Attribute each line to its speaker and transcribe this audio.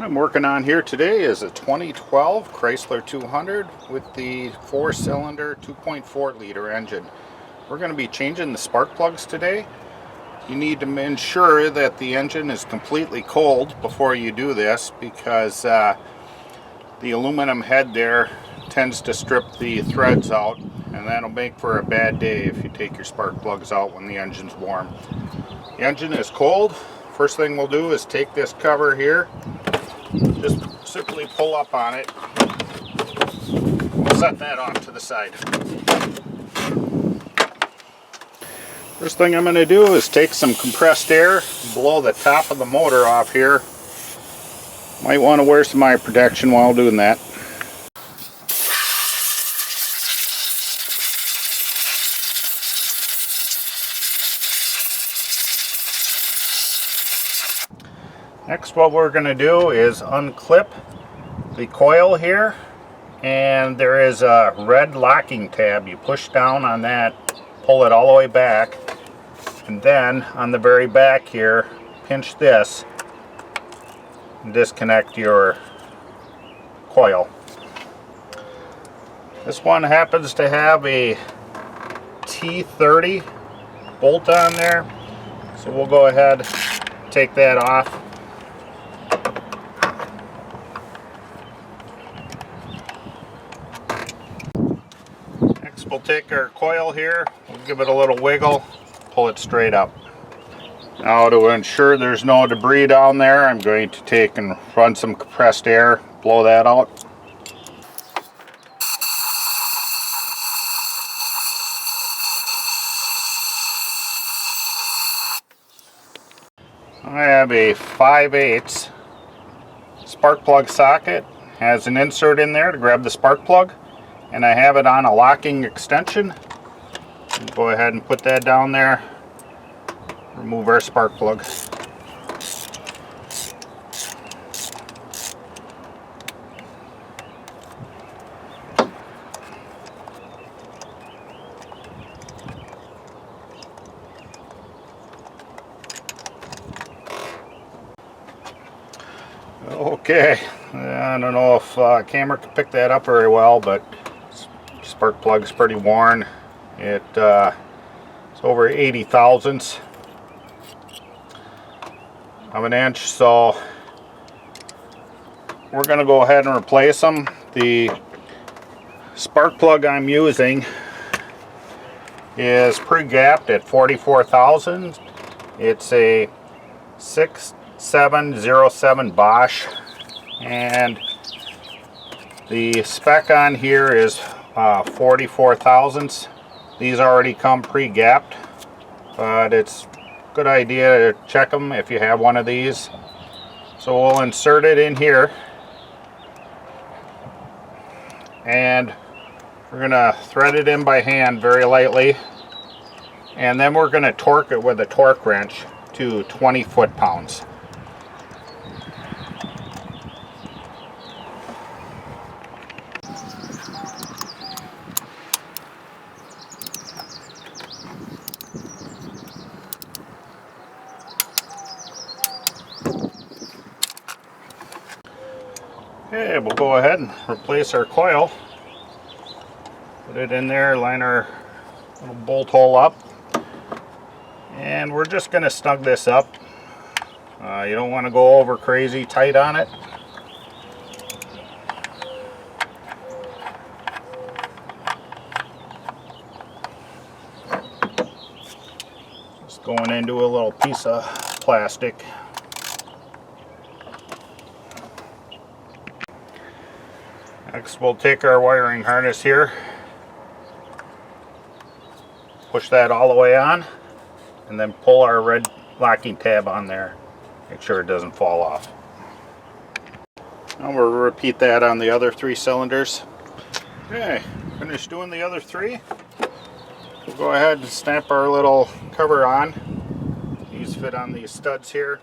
Speaker 1: What I'm working on here today is a 2012 Chrysler 200 with the 4-cylinder 2.4 liter engine. We're going to be changing the spark plugs today. You need to ensure that the engine is completely cold before you do this, because the aluminum head there tends to strip the threads out, and that'll make for a bad day if you take your spark plugs out when the engine's warm. The engine is cold. First thing we'll do is take this cover here, just simply pull up on it. We'll set that off to the side. First thing I'm going to do is take some compressed air, blow the top of the motor off here. Might want to wear some eye protection while doing that. Next, what we're going to do is unclip the coil here, and there is a red locking tab. You push down on that, pull it all the way back, and then on the very back here, pinch this and disconnect your coil. This one happens to have a T30 bolt on there, so we'll go ahead and take that off. We'll take our coil here, we'll give it a little wiggle, pull it straight up. Now, to ensure there's no debris down there, I'm going to take and run some compressed air, blow that out. I have a 5/8 spark plug socket, has an insert in there to grab the spark plug, and I have it on a locking extension. Go ahead and put that down there. Remove our spark plug. Okay, I don't know if camera can pick that up very well, but spark plug's pretty worn. It's over 80 thousandths of an inch, so we're going to go ahead and replace them. The spark plug I'm using is pre-gapped at 44 thousandths. It's a 6707 Bosch, and the spec on here is 44 thousandths. These already come pre-gapped, but it's a good idea to check them if you have one of these. So we'll insert it in here, and we're going to thread it in by hand very lightly, and then we're going to torque it with a torque wrench to 20 foot-pounds. Okay, we'll go ahead and replace our coil. Put it in there, line our little bolt hole up, and we're just going to snug this up. You don't want to go over crazy tight on it. Just going into a little piece of plastic. Next, we'll take our wiring harness here, push that all the way on, and then pull our red locking tab on there. Make sure it doesn't fall off. Now we'll repeat that on the other 3 cylinders. Okay, finished doing the other 3. We'll go ahead and snap our little cover on. These fit on these studs here.